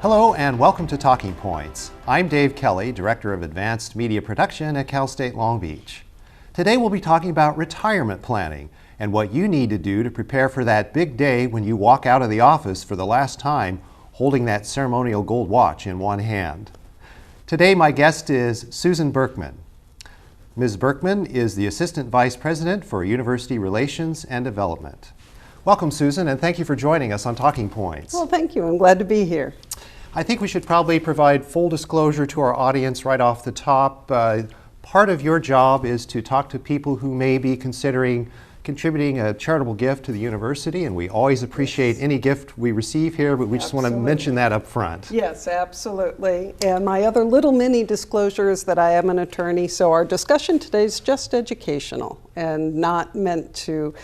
Hello and welcome to Talking Points. I'm Dave Kelly, Director of Advanced Media Production at Cal State Long Beach. Today we'll be talking about retirement planning and what you need to do to prepare for that big day when you walk out of the office for the last time holding that ceremonial gold watch in one hand. Today my guest is Susan Berkman. Ms. Berkman is the Assistant Vice President for University Relations and Development. Welcome, Susan, and thank you for joining us on Talking Points. Well, thank you. I'm glad to be here. I think we should probably provide full disclosure to our audience right off the top. Part of your job is to talk to people who may be considering contributing a charitable gift to the university, and we always appreciate any gift we receive here, but we just want to mention that up front. Yes, absolutely. And my other little mini disclosure is that I am an attorney, so our discussion today is just educational and not meant to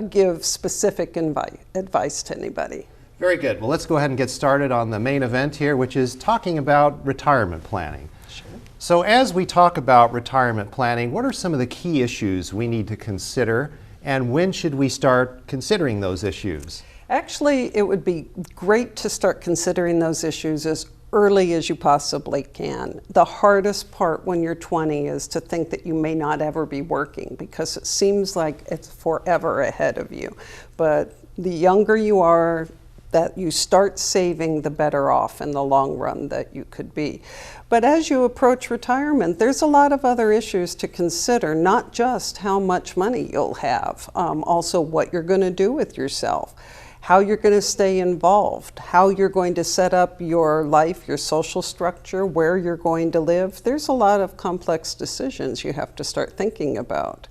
give specific advice to anybody. Very good. Well, let's go ahead and get started on the main event here, which is talking about retirement planning. Sure. So as we talk about retirement planning, what are some of the key issues we need to consider, and when should we start considering those issues? Actually, it would be great to start considering those issues as early as you possibly can. The hardest part when you're 20 is to think that you may not ever be working because it seems like it's forever ahead of you. But the younger you are, that you start saving, the better off in the long run that you could be. But as you approach retirement, there's a lot of other issues to consider, not just how much money you'll have, also what you're going to do with yourself, how you're going to stay involved, how you're going to set up your life, your social structure, where you're going to live. There's a lot of complex decisions you have to start thinking about.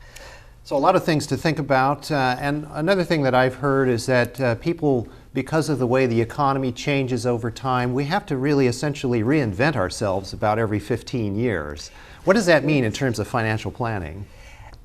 So a lot of things to think about, and another thing that I've heard is that people, because of the way the economy changes over time, we have to really essentially reinvent ourselves about every 15 years. What does that mean in terms of financial planning?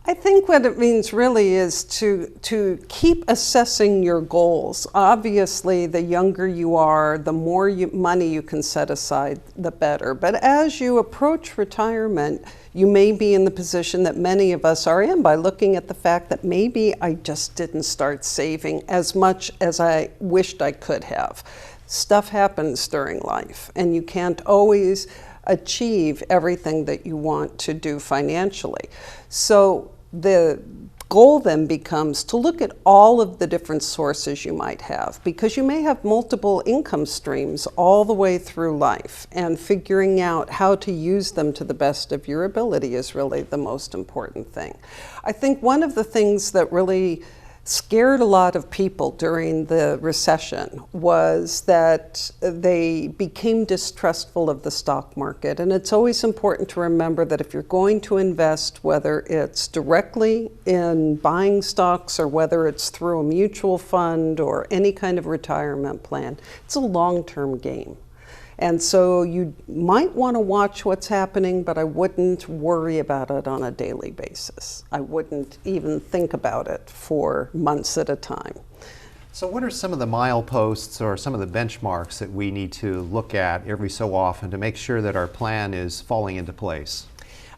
I think what it means really is to keep assessing your goals. Obviously, the younger you are, the more money you can set aside, the better. But as you approach retirement, you may be in the position that many of us are in by looking at the fact that maybe I just didn't start saving as much as I wished I could have. Stuff happens during life, and you can't always achieve everything that you want to do financially. So the goal then becomes to look at all of the different sources you might have, because you may have multiple income streams all the way through life, and figuring out how to use them to the best of your ability is really the most important thing. I think one of the things that really scared a lot of people during the recession was that they became distrustful of the stock market. And it's always important to remember that if you're going to invest, whether it's directly in buying stocks or whether it's through a mutual fund or any kind of retirement plan, it's a long-term game. And so you might want to watch what's happening, but I wouldn't worry about it on a daily basis. I wouldn't even think about it for months at a time. So what are some of the mileposts or some of the benchmarks that we need to look at every so often to make sure that our plan is falling into place?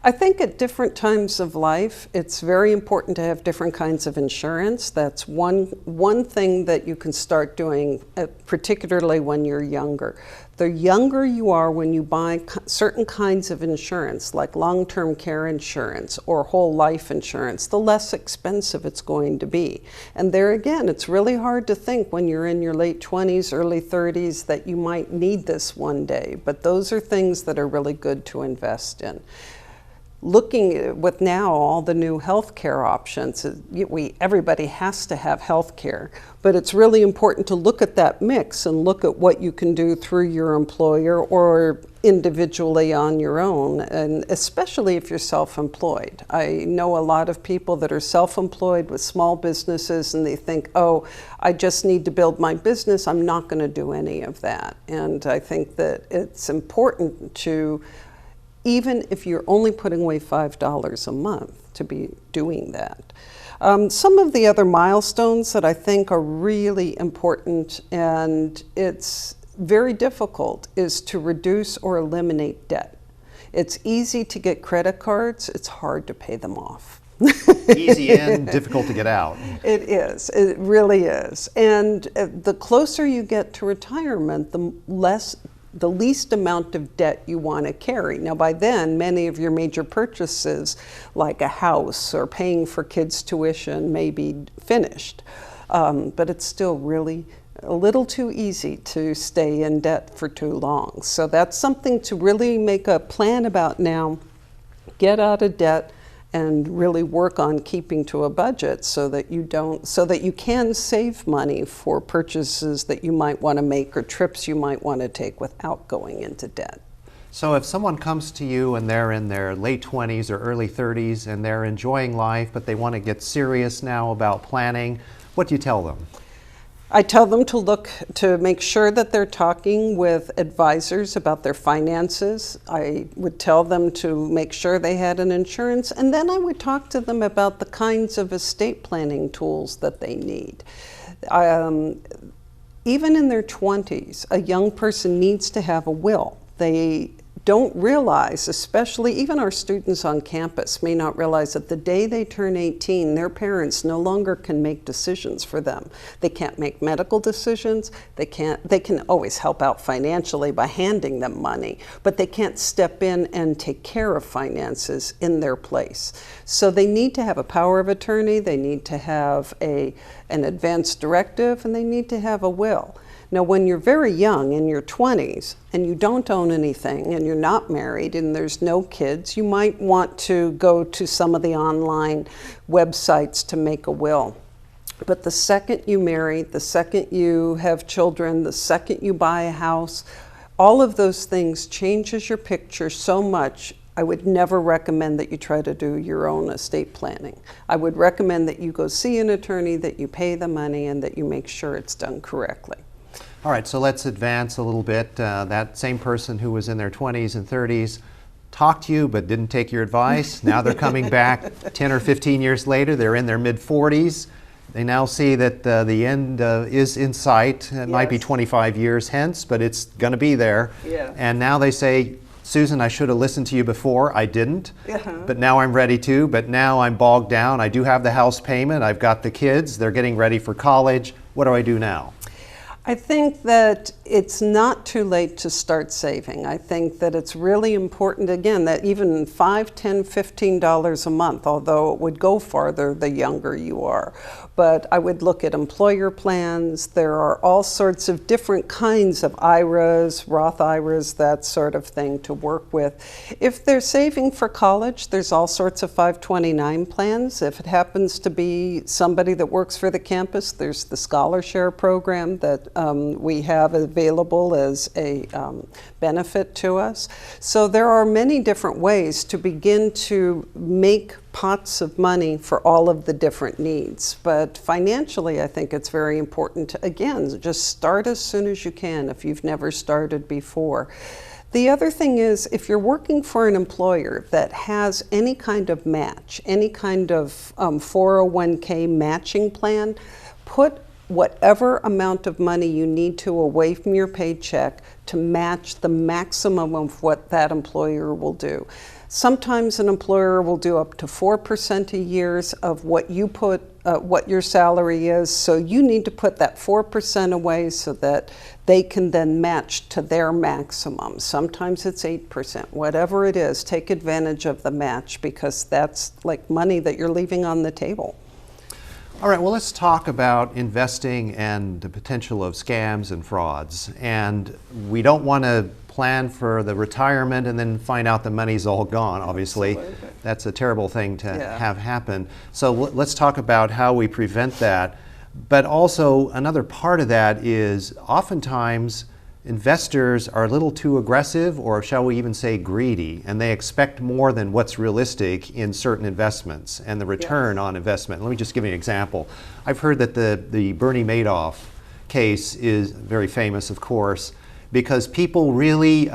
I think at different times of life, it's very important to have different kinds of insurance. That's one thing that you can start doing, particularly when you're younger. The younger you are when you buy certain kinds of insurance, like long-term care insurance or whole life insurance, the less expensive it's going to be. And there again, it's really hard to think when you're in your late 20s, early 30s that you might need this one day. But those are things that are really good to invest in. Looking with now all the new healthcare options, everybody has to have healthcare, but it's really important to look at that mix and look at what you can do through your employer or individually on your own, and especially if you're self-employed. I know a lot of people that are self-employed with small businesses and they think, oh, I just need to build my business, I'm not going to do any of that. And I think that it's important to, even if you're only putting away $5 a month, to be doing that. Some of the other milestones that I think are really important, and it's very difficult, is to reduce or eliminate debt. It's easy to get credit cards, it's hard to pay them off. Easy in, difficult to get out. It is, it really is. And the closer you get to retirement, the less the least amount of debt you want to carry. Now, by then, many of your major purchases, like a house or paying for kids' tuition, may be finished. But it's still really a little too easy to stay in debt for too long. So that's something to really make a plan about now. Get out of debt and really work on keeping to a budget so that you can save money for purchases that you might want to make or trips you might want to take without going into debt. So if someone comes to you and they're in their late 20s or early 30s and they're enjoying life, but they want to get serious now about planning, what do you tell them? I tell them to make sure that they're talking with advisors about their finances. I would tell them to make sure they had an insurance, and then I would talk to them about the kinds of estate planning tools that they need. Even in their 20s, a young person needs to have a will. They don't realize, especially even our students on campus may not realize that the day they turn 18, their parents no longer can make decisions for them. They can't make medical decisions. They can always help out financially by handing them money, but they can't step in and take care of finances in their place. So they need to have a power of attorney, they need to have an advance directive, and they need to have a will. Now, when you're very young, in your 20s, and you don't own anything, and you're not married, and there's no kids, you might want to go to some of the online websites to make a will. But the second you marry, the second you have children, the second you buy a house, all of those things changes your picture so much. I would never recommend that you try to do your own estate planning. I would recommend that you go see an attorney, that you pay the money, and that you make sure it's done correctly. All right, so let's advance a little bit. That same person who was in their 20s and 30s talked to you but didn't take your advice. Now they're coming back 10 or 15 years later. They're in their mid-40s. They now see that the end is in sight. It might be 25 years hence, but it's going to be there. Yeah. And now they say, Susan, I should have listened to you before. I didn't, but now I'm ready to. But now I'm bogged down. I do have the house payment. I've got the kids. They're getting ready for college. What do I do now? I think that it's not too late to start saving. I think that it's really important, again, that even $5, $10, $15 a month, although it would go farther the younger you are. But I would look at employer plans. There are all sorts of different kinds of IRAs, Roth IRAs, that sort of thing to work with. If they're saving for college, there's all sorts of 529 plans. If it happens to be somebody that works for the campus, there's the Scholar Share program that we have available as a benefit to us. So there are many different ways to begin to make pots of money for all of the different needs. But financially, I think it's very important to, again, just start as soon as you can if you've never started before. The other thing is, if you're working for an employer that has any kind of match, any kind of 401k matching plan, put whatever amount of money you need to away from your paycheck to match the maximum of what that employer will do. Sometimes an employer will do up to 4% a year of what you put, what your salary is. So you need to put that 4% away so that they can then match to their maximum. Sometimes it's 8%. Whatever it is, take advantage of the match because that's like money that you're leaving on the table. All right, well, let's talk about investing and the potential of scams and frauds. And we don't want to plan for the retirement and then find out the money's all gone, obviously. Absolutely. That's a terrible thing to have happen. So let's talk about how we prevent that. But also, another part of that is oftentimes investors are a little too aggressive, or shall we even say greedy, and they expect more than what's realistic in certain investments and the return on investment. Let me just give you an example. I've heard that the Bernie Madoff case is very famous, of course, because people really,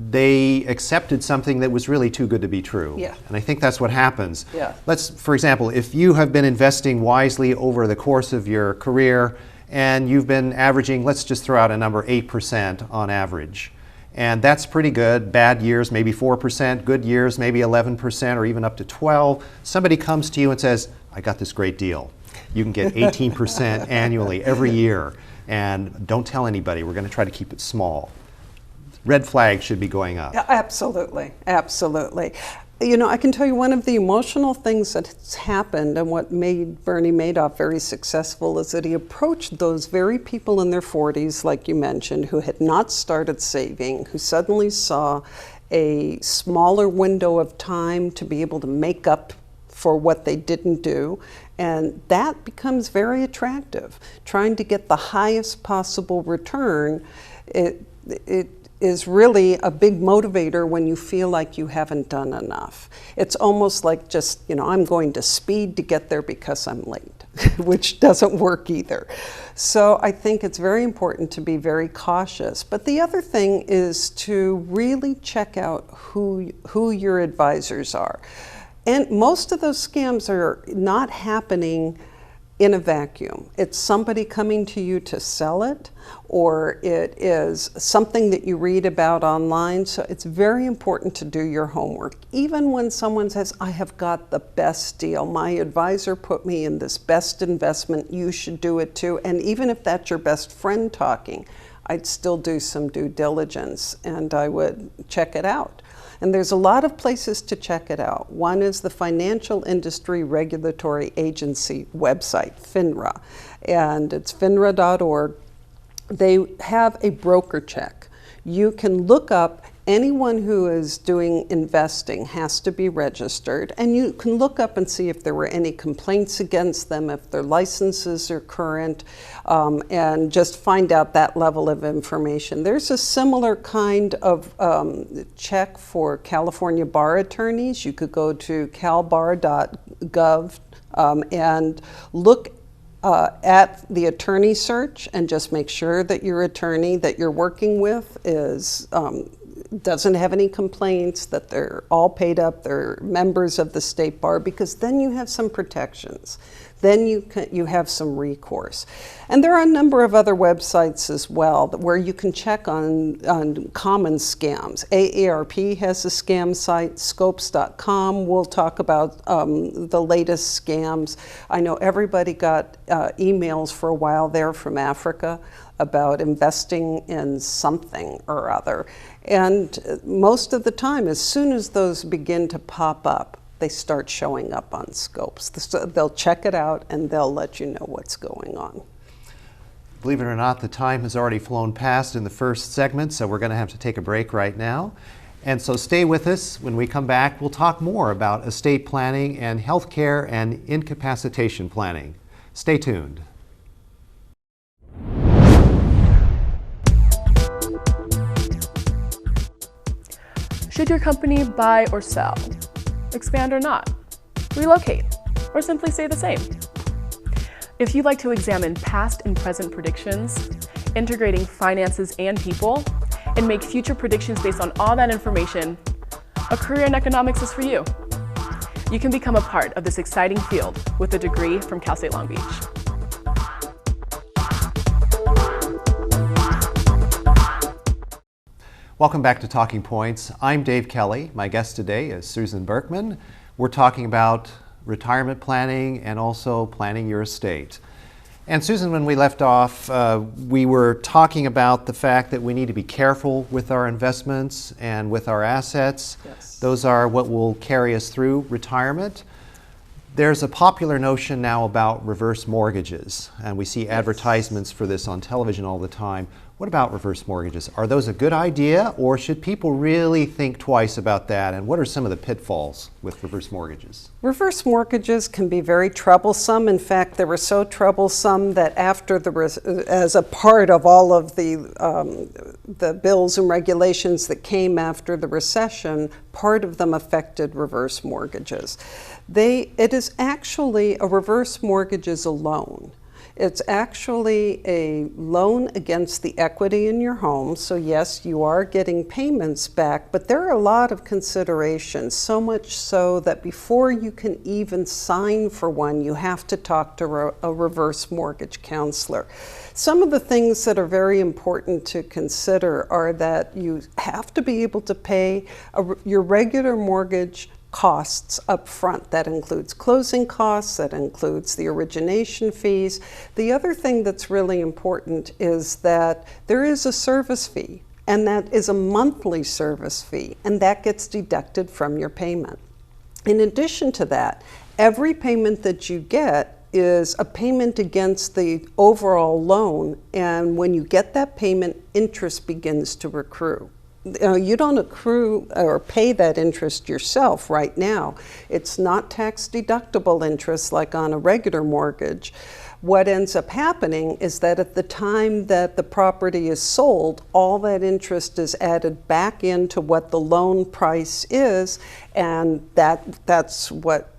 they accepted something that was really too good to be true. Yeah. And I think that's what happens. Yeah. Let's, for example, if you have been investing wisely over the course of your career, and you've been averaging, let's just throw out a number, 8% on average. And that's pretty good. Bad years, maybe 4%. Good years, maybe 11% or even up to 12%. Somebody comes to you and says, I got this great deal. You can get 18% annually every year. And don't tell anybody. We're going to try to keep it small. red flags should be going up. Yeah, absolutely, absolutely. You know, I can tell you one of the emotional things that's happened and what made Bernie Madoff very successful is that he approached those very people in their 40s, like you mentioned, who had not started saving, who suddenly saw a smaller window of time to be able to make up for what they didn't do. And that becomes very attractive. Trying to get the highest possible return, it is really a big motivator when you feel like you haven't done enough. It's almost like just, you know, I'm going to speed to get there because I'm late, which doesn't work either. So I think it's very important to be very cautious. But the other thing is to really check out who your advisors are. And most of those scams are not happening in a vacuum. It's somebody coming to you to sell it, or it is something that you read about online. So it's very important to do your homework. Even when someone says, I have got the best deal, my advisor put me in this best investment, you should do it too. And even if that's your best friend talking, I'd still do some due diligence and I would check it out. And there's a lot of places to check it out. One is the Financial Industry Regulatory Agency website, FINRA, and it's finra.org. They have a broker check. You can look up anyone who is doing investing has to be registered, and you can look up and see if there were any complaints against them, if their licenses are current, and just find out that level of information. There's a similar kind of check for California bar attorneys. You could go to calbar.gov and look at the attorney search and just make sure that your attorney that you're working with is doesn't have any complaints, that they're all paid up, they're members of the state bar, because then you have some protections. Then you have some recourse. And there are a number of other websites as well where you can check on common scams. AARP has a scam site, scopes.com will talk about the latest scams. I know everybody got emails for a while there from Africa about investing in something or other. And most of the time, as soon as those begin to pop up, they start showing up on Scopes. They'll check it out and they'll let you know what's going on. Believe it or not, the time has already flown past in the first segment, so we're going to have to take a break right now. And so stay with us. When we come back, we'll talk more about estate planning and healthcare and incapacitation planning. Stay tuned. Should your company buy or sell? Expand or not? Relocate? Or simply stay the same? If you'd like to examine past and present predictions, integrating finances and people, and make future predictions based on all that information, a career in economics is for you. You can become a part of this exciting field with a degree from Cal State Long Beach. Welcome back to Talking Points. I'm Dave Kelly. My guest today is Susan Berkman. We're talking about retirement planning and also planning your estate. And Susan, when we left off, we were talking about the fact that we need to be careful with our investments and with our assets. Yes. Those are what will carry us through retirement. There's a popular notion now about reverse mortgages, and we see advertisements for this on television all the time. What about reverse mortgages? Are those a good idea, or should people really think twice about that? And what are some of the pitfalls with reverse mortgages? Reverse mortgages can be very troublesome. In fact, they were so troublesome that after as a part of all of the bills and regulations that came after the recession, part of them affected reverse mortgages. It is actually a reverse mortgage is a loan. It's actually a loan against the equity in your home. So yes, you are getting payments back, but there are a lot of considerations, so much so that before you can even sign for one, you have to talk to a reverse mortgage counselor. Some of the things that are very important to consider are that you have to be able to pay your regular mortgage costs up front. That includes closing costs, that includes the origination fees. The other thing that's really important is that there is a service fee and that is a monthly service fee, and that gets deducted from your payment. In addition to that, every payment that you get is a payment against the overall loan, and when you get that payment, interest begins to accrue. You don't accrue or pay that interest yourself right now. It's not tax deductible interest like on a regular mortgage. What ends up happening is that at the time that the property is sold, all that interest is added back into what the loan price is, and that's what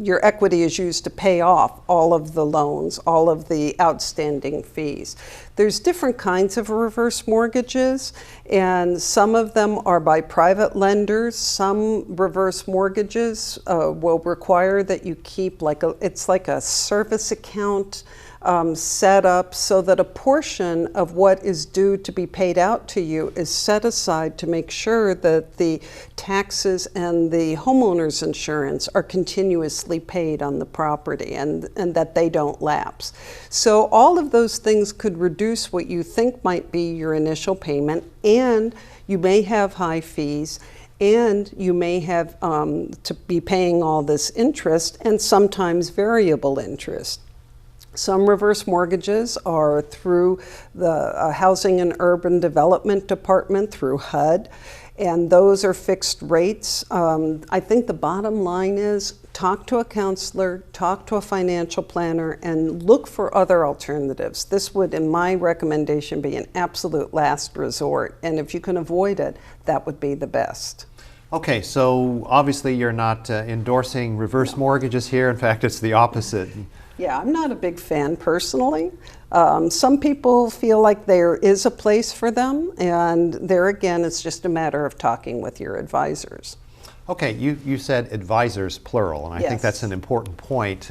your equity is used to pay off all of the loans, all of the outstanding fees. There's different kinds of reverse mortgages, and some of them are by private lenders. Some reverse mortgages will require that you keep it's like a service account set up so that a portion of what is due to be paid out to you is set aside to make sure that the taxes and the homeowner's insurance are continuously paid on the property and that they don't lapse. So all of those things could reduce what you think might be your initial payment, and you may have high fees, and you may have to be paying all this interest and sometimes variable interest. Some reverse mortgages are through the Housing and Urban Development Department, through HUD, and those are fixed rates. I think the bottom line is talk to a counselor, talk to a financial planner, and look for other alternatives. This would, in my recommendation, be an absolute last resort, and if you can avoid it, that would be the best. Okay, so obviously you're not endorsing reverse mortgages here. In fact, it's the opposite. Yeah, I'm not a big fan personally. Some people feel like there is a place for them, and there again, it's just a matter of talking with your advisors. Okay, you said advisors plural, and I think that's an important point.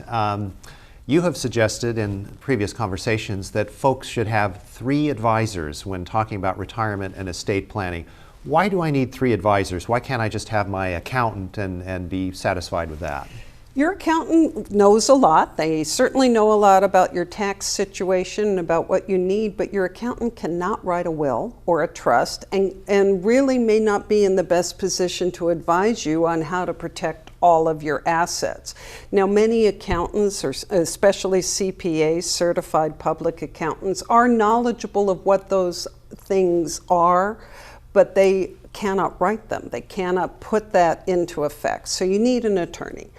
You have suggested in previous conversations that folks should have 3 advisors when talking about retirement and estate planning. Why do I need 3 advisors? Why can't I just have my accountant and be satisfied with that? Your accountant knows a lot. They certainly know a lot about your tax situation and about what you need, but your accountant cannot write a will or a trust and really may not be in the best position to advise you on how to protect all of your assets. Now, many accountants, or especially CPAs, certified public accountants, are knowledgeable of what those things are, but they cannot write them. They cannot put that into effect. So you need an attorney.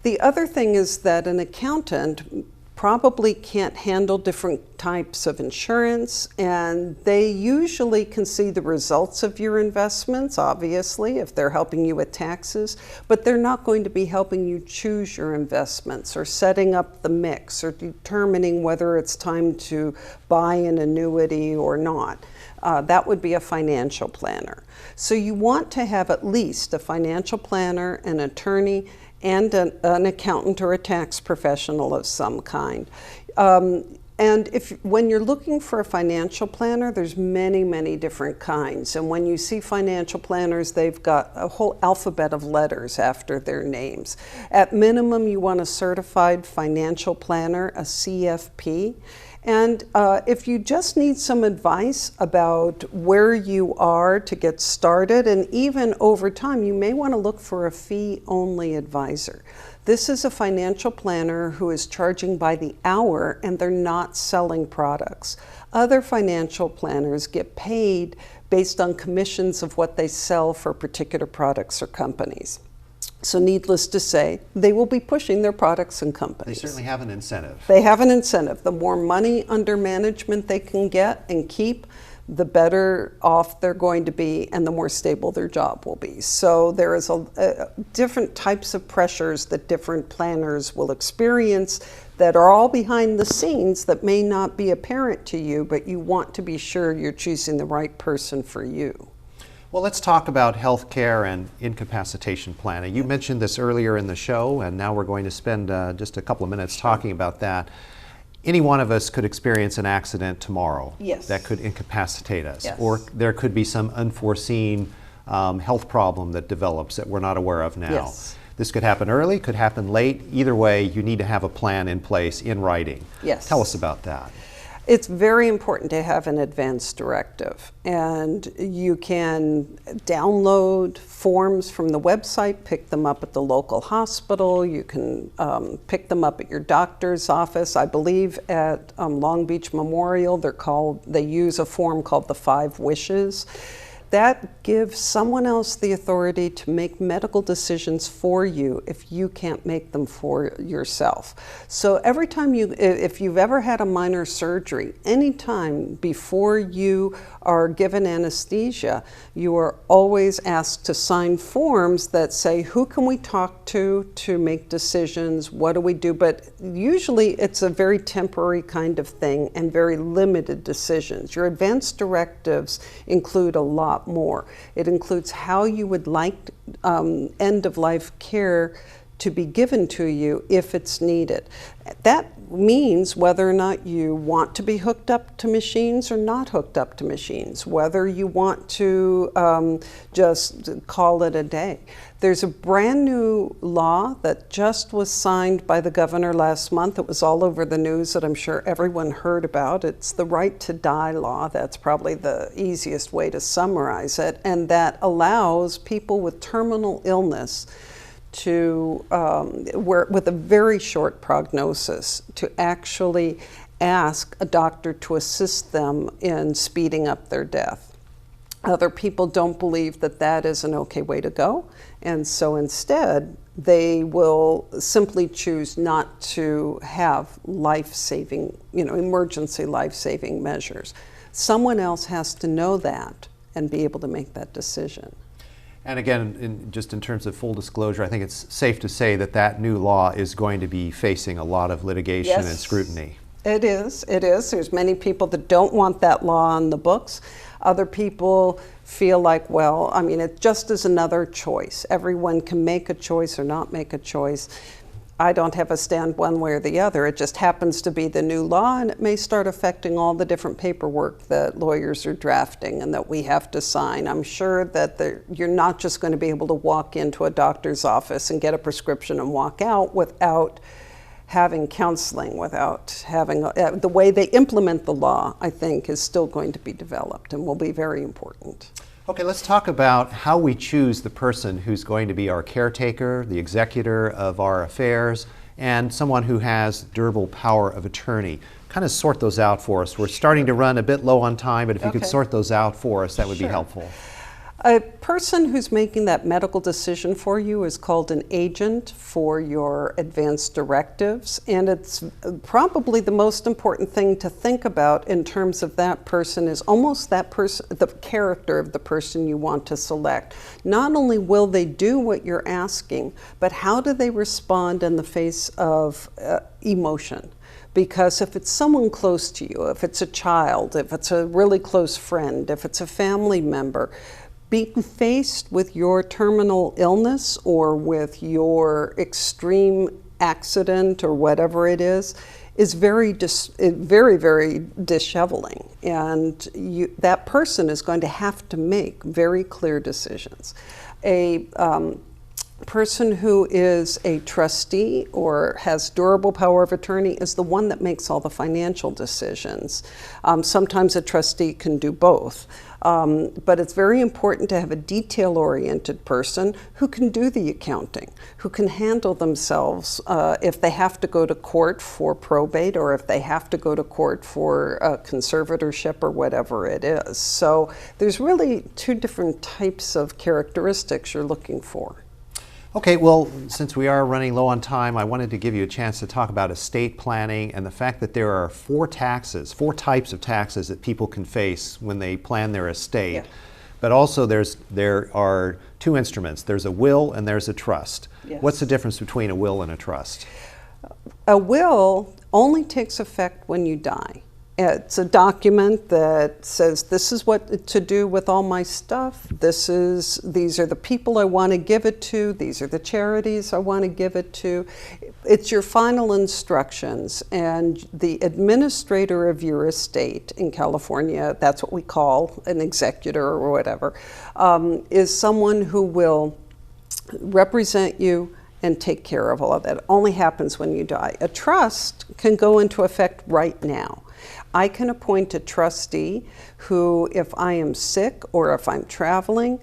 The other thing is that an accountant probably can't handle different types of insurance, and they usually can see the results of your investments, obviously, if they're helping you with taxes, but they're not going to be helping you choose your investments or setting up the mix or determining whether it's time to buy an annuity or not. That would be a financial planner. So you want to have at least a financial planner, an attorney, and an accountant or a tax professional of some kind. And when you're looking for a financial planner, there's many, many different kinds. And when you see financial planners, they've got a whole alphabet of letters after their names. At minimum, you want a certified financial planner, a CFP. And if you just need some advice about where you are to get started, and even over time, you may want to look for a fee-only advisor. This is a financial planner who is charging by the hour, and they're not selling products. Other financial planners get paid based on commissions of what they sell for particular products or companies. So needless to say, they will be pushing their products and companies. They certainly have an incentive. They have an incentive. The more money under management they can get and keep, the better off they're going to be and the more stable their job will be. So there is different types of pressures that different planners will experience that are all behind the scenes that may not be apparent to you, but you want to be sure you're choosing the right person for you. Well, let's talk about health care and incapacitation planning. You mentioned this earlier in the show, and now we're going to spend just a couple of minutes talking about that. Any one of us could experience an accident tomorrow that could incapacitate us, or there could be some unforeseen health problem that develops that we're not aware of now. This could happen early, could happen late. Either way, you need to have a plan in place in writing. Tell us about that. It's very important to have an advance directive, and you can download forms from the website, pick them up at the local hospital, you can pick them up at your doctor's office. I believe at Long Beach Memorial they use a form called the 5 Wishes. That gives someone else the authority to make medical decisions for you if you can't make them for yourself. So every time if you've ever had a minor surgery, anytime before you are given anesthesia, you are always asked to sign forms that say, who can we talk to make decisions, what do we do? But usually it's a very temporary kind of thing and very limited decisions. Your advance directives include a lot more. It includes how you would like end-of-life care to be given to you if it's needed. That means whether or not you want to be hooked up to machines or not hooked up to machines, whether you want to just call it a day. There's a brand new law that just was signed by the governor last month. It was all over the news that I'm sure everyone heard about. It's the Right to Die law. That's probably the easiest way to summarize it. And that allows people with terminal illness to, with a very short prognosis, to actually ask a doctor to assist them in speeding up their death. Other people don't believe that that is an okay way to go, and so instead they will simply choose not to have life-saving, emergency life-saving measures. Someone else has to know that and be able to make that decision. And again, just in terms of full disclosure, I think it's safe to say that that new law is going to be facing a lot of litigation and scrutiny. It is. There's many people that don't want that law on the books. Other people feel like, well, I mean, it just is another choice. Everyone can make a choice or not make a choice. I don't have a stand one way or the other. It just happens to be the new law, and it may start affecting all the different paperwork that lawyers are drafting and that we have to sign. I'm sure that you're not just going to be able to walk into a doctor's office and get a prescription and walk out without having counseling, without having the way they implement the law, I think, is still going to be developed and will be very important. Okay, let's talk about how we choose the person who's going to be our caretaker, the executor of our affairs, and someone who has durable power of attorney. Kind of sort those out for us. We're starting to run a bit low on time, but if you could sort those out for us, that would be helpful. A person who's making that medical decision for you is called an agent for your advance directives, and it's probably the most important thing to think about in terms of that person is almost that person, the character of the person you want to select. Not only will they do what you're asking, but how do they respond in the face of emotion? Because if it's someone close to you, if it's a child, if it's a really close friend, if it's a family member, being faced with your terminal illness or with your extreme accident or whatever it is very, very disheveling. And that person is going to have to make very clear decisions. A person who is a trustee or has durable power of attorney is the one that makes all the financial decisions. Sometimes a trustee can do both. But it's very important to have a detail-oriented person who can do the accounting, who can handle themselves if they have to go to court for probate or if they have to go to court for conservatorship or whatever it is. So there's really two different types of characteristics you're looking for. Okay, well, since we are running low on time, I wanted to give you a chance to talk about estate planning and the fact that there are four types of taxes that people can face when they plan their estate. Yeah. But also there are two instruments. There's a will and there's a trust. Yes. What's the difference between a will and a trust? A will only takes effect when you die. It's a document that says this is what to do with all my stuff. These are the people I want to give it to. These are the charities I want to give it to. It's your final instructions, and the administrator of your estate in California, that's what we call an executor or whatever, is someone who will represent you and take care of all of that. It only happens when you die. A trust can go into effect right now. I can appoint a trustee who, if I am sick or if I'm traveling,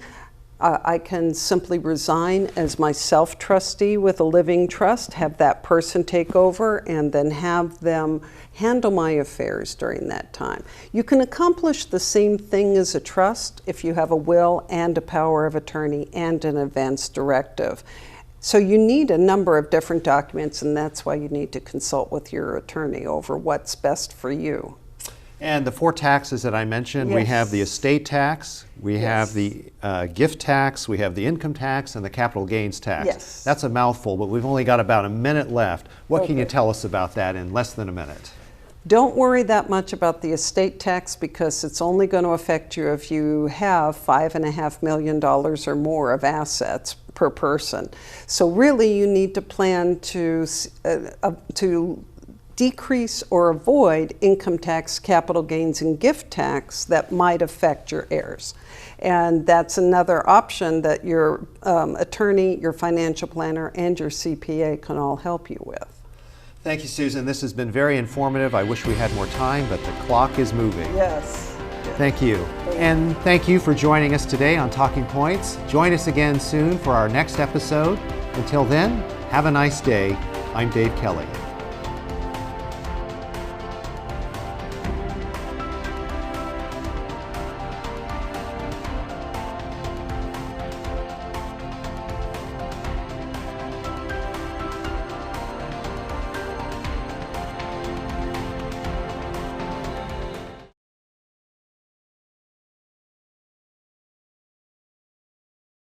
I can simply resign as my self-trustee with a living trust, have that person take over, and then have them handle my affairs during that time. You can accomplish the same thing as a trust if you have a will and a power of attorney and an advance directive. So you need a number of different documents, and that's why you need to consult with your attorney over what's best for you. And the 4 taxes that I mentioned, we have the estate tax, we have the gift tax, we have the income tax, and the capital gains tax. Yes. That's a mouthful, but we've only got about a minute left. What can you tell us about that in less than a minute? Don't worry that much about the estate tax because it's only going to affect you if you have $5.5 million or more of assets per person. So really you need to plan to decrease or avoid income tax, capital gains, and gift tax that might affect your heirs. And that's another option that your attorney, your financial planner, and your CPA can all help you with. Thank you, Susan. This has been very informative. I wish we had more time, but the clock is moving. Yes. Thank you. And thank you for joining us today on Talking Points. Join us again soon for our next episode. Until then, have a nice day. I'm Dave Kelly.